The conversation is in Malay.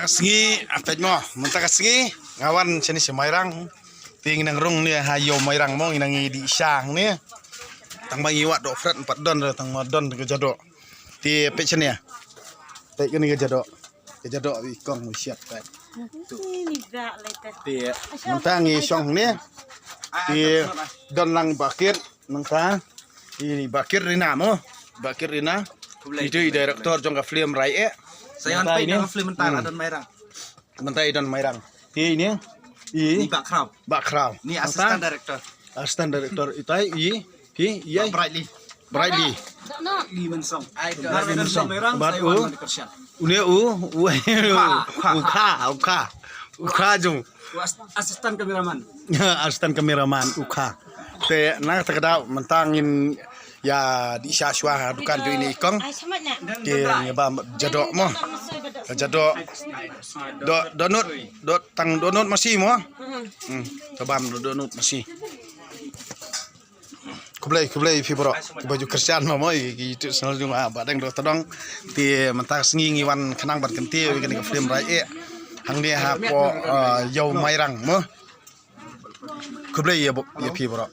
sengi apet mo mentaka sengi ngawan sini semairang ting nang rung ni hayo mairang mo inang di syang ni tang bangi wat do fret 4 don tang modon ke jadok ti pet sini ya pet ke ni ke jadok ikong siap kan ti mentang ni syong ni ti don lang bakir nangka ini bakir rina mo bakir rina itu direktor jongga film rai saya kan ini film mentara dan mairang. Mentai dan mairang. Ini Ini Pak Kraw. Ini asisten direktor. Asisten direktor itu iya Brightly. Li Mensong. Mairang. Udah Uka jung. Asisten kameraman. Asisten kameraman Uka. Te nak terkadang mentangin ya di syaswa dukan tu ini ikong dia nyebam jadok mo jadok donut masih mo tabam donut masih kublai fi bro baju Kristen mo itu selalu juma badang do todong ti mentak sengi ngiwan kenang bar kenti ke film rai hang dia ha po yau mairang mo kublai ya fi bro